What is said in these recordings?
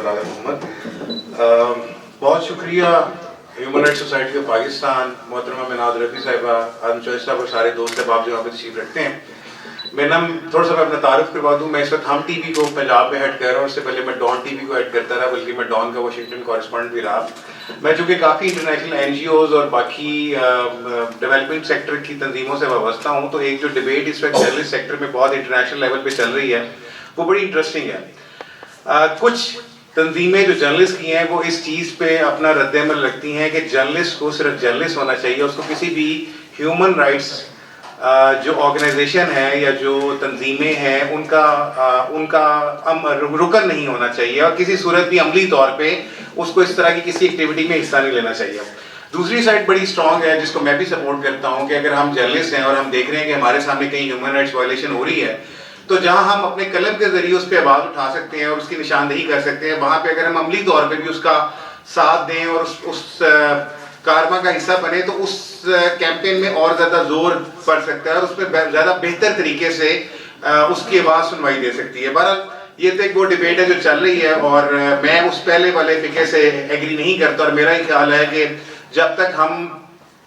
برادر محمد. بہت شکریہ human rights society of Pakistan, محترمہ مناد رفیع صاحبہ, آدم چوہدری صاحب اور سارے دوست احباب جو یہاں پہ تشریف رکھتے ہیں. میں نام تھوڑا سا میں اپنا تعارف کروا دوں. میں اس وقت ہم ٹی وی کو پنجاب میں ہیڈ کر رہا ہوں. اس سے پہلے میں ڈان ٹی وی کو ہیڈ کرتا رہا, بلکہ میں ڈان کا واشنگٹن کورسپونڈنٹ بھی رہا. میں چونکہ کافی انٹرنیشنل این جی اوز اور باقی ڈیولپمنٹ سیکٹر کی تنظیموں سے وابستہ ہوں, تو ایک جو ڈبیٹ اس وقت جرنلسٹ سیکٹر میں بہت انٹرنیشنل لیول پہ چل رہی ہے وہ بڑی انٹرسٹنگ ہے. کچھ تنظیمیں جو جرنلسٹ کی ہیں وہ اس چیز پہ اپنا رد عمل رکھتی ہیں کہ جرنلسٹ کو صرف جرنلسٹ ہونا چاہیے, اس کو کسی بھی ہیومن رائٹس جو آرگنائزیشن ہے یا جو تنظیمیں ہیں ان کا رکن نہیں ہونا چاہیے, اور کسی صورت بھی عملی طور پہ اس کو اس طرح کی کسی ایکٹیویٹی میں حصہ نہیں لینا چاہیے. دوسری سائڈ بڑی اسٹرانگ ہے جس کو میں بھی سپورٹ کرتا ہوں کہ اگر ہم جرنلسٹ ہیں اور ہم دیکھ رہے ہیں کہ ہمارے سامنے کہیں ہیومن رائٹس وائلیشن ہو رہی ہے, تو جہاں ہم اپنے قلم کے ذریعے اس پہ آواز اٹھا سکتے ہیں اور اس کی نشاندہی کر سکتے ہیں, وہاں پہ اگر ہم عملی طور پہ بھی اس کا ساتھ دیں اور اس کارواں کا حصہ بنے, تو اس کیمپین میں اور زیادہ زور پڑ سکتا ہے اور اس پہ زیادہ بہتر طریقے سے اس کی آواز سنوائی دے سکتی ہے. بہرحال یہ تو ایک وہ ڈبیٹ ہے جو چل رہی ہے, اور میں اس پہلے والے فقہ سے ایگری نہیں کرتا, اور میرا ہی خیال ہے کہ جب تک ہم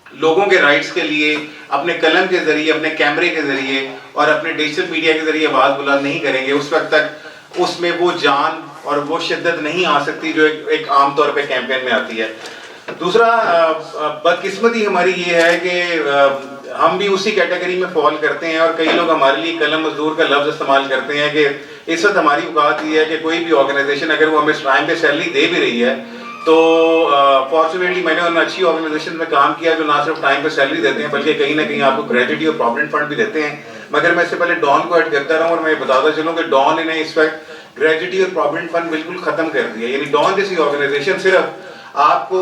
لوگوں کے رائٹس کے لیے اپنے قلم کے ذریعے, اپنے کیمرے کے ذریعے اور اپنے ڈیجیٹل میڈیا کے ذریعے آواز بلند نہیں کریں گے, اس وقت تک اس میں وہ جان اور وہ شدت نہیں آ سکتی جو ایک عام طور پہ کیمپین میں آتی ہے. دوسرا بدقسمتی ہماری یہ ہے کہ ہم بھی اسی کیٹیگری میں فال کرتے ہیں, اور کئی لوگ ہمارے لیے قلم مزدور کا لفظ استعمال کرتے ہیں کہ اس وقت ہماری اوقات یہ ہے کہ کوئی بھی آرگنائزیشن اگر وہ ہمیں ٹائم پہ سیلری دے بھی رہی ہے, تو فارچونیٹلی میں نے ان اچھی آرگنائزیشن میں کام کیا جو نہ صرف ٹائم پہ سیلری دیتے ہیں بلکہ کہیں نہ کہیں آپ کو گریجوٹی اور پروویڈنٹ فنڈ بھی دیتے ہیں. مگر میں اس سے پہلے ڈان کو ایڈ کرتا رہا ہوں, اور میں بتاتا چلوں کہ ڈان نے اس وقت گریجوٹی اور پروویڈنٹ فنڈ بالکل ختم کر دیا. یعنی ڈان جیسی آرگنائزیشن صرف آپ کو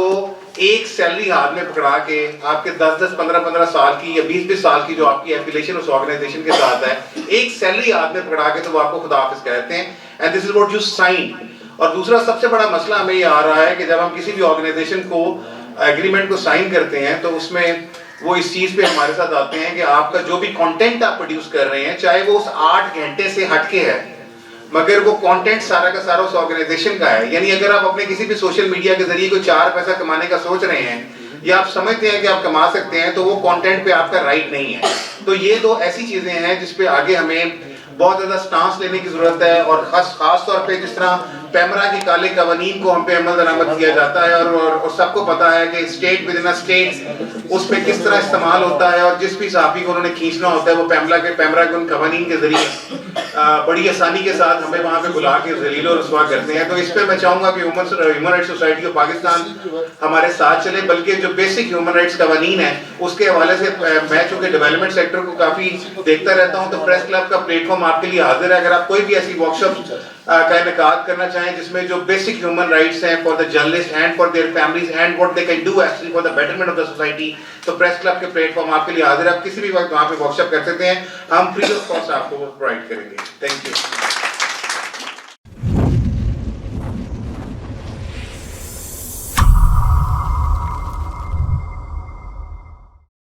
ایک سیلری ہاتھ میں پکڑا کے آپ کے 10-15 سال کی یا 20 سال کی جو آپ کی ایفیلیشن اس آرگنائزیشن کے ساتھ ہے, ایک سیلری ہاتھ میں پکڑا کے تو وہ آپ کو خدا حافظ کہتے ہیں, and this is what you sign. اور دوسرا سب سے بڑا مسئلہ ہمیں یہ آ رہا ہے کہ جب ہم کسی بھی آرگنائزیشن کو ایگریمنٹ کو سائن کرتے ہیں تو اس میں وہ اس چیز پہ ہمارے ساتھ آتے ہیں کہ آپ کا جو بھی کانٹینٹ آپ پروڈیوس کر رہے ہیں, چاہے وہ اس 8 گھنٹے سے ہٹ کے ہے, مگر وہ کانٹینٹ سارا کا سارا اس آرگنائزیشن کا ہے. یعنی اگر آپ اپنے کسی بھی سوشل میڈیا کے ذریعے کوئی 4 پیسہ کمانے کا سوچ رہے ہیں یا آپ سمجھتے ہیں کہ آپ کما سکتے ہیں, تو وہ کانٹینٹ پہ آپ کا رائٹ نہیں ہے. تو یہ دو ایسی چیزیں ہیں جس پہ آگے ہمیں بہت زیادہ سٹانس لینے کی ضرورت ہے, اور خاص طور پہ جس طرح پیمرا کی کالے قوانین کو ہم پہ عمل درآمد کیا جاتا ہے, اور سب کو پتا ہے کہ اسٹیٹ ود ان اسٹیٹ اس پہ کس طرح استعمال ہوتا ہے, اور جس بھی صحافی کو انہوں نے کھینچنا ہوتا ہے وہ پیمرا کے ان قوانین کے ذریعے بڑی آسانی کے ساتھ ہمیں وہاں پہ بلا کے ذلیل و رسوا کرتے ہیں. تو اس پہ میں چاہوں گا کہ human rights society of Pakistan ہمارے ساتھ چلے, بلکہ جو بیسک ہیومن رائٹس قوانین ہیں اس کے حوالے سے میں چونکہ ڈیولپمنٹ سیکٹر کو کافی دیکھتا رہتا ہوں, تو پریس کلب کا پلیٹ فارم آپ کے لیے حاضر ہے. اگر آپ کوئی بھی ایسی ورک شاپ کا انعقاد کرنا چاہیں جس میں جو بیسک ہیومن رائٹس ہیں for the journalist and for their families and what they can do actually for the betterment of the society, تو پریس کلب کے پلیٹ فارم آپ کے لیے حاضر ہے. آپ کسی بھی وقت وہاں پہ ورک شاپ کر سکتے ہیں, ہم فری آف کاسٹ آپ کو پرووائڈ کریں گے. Thank you.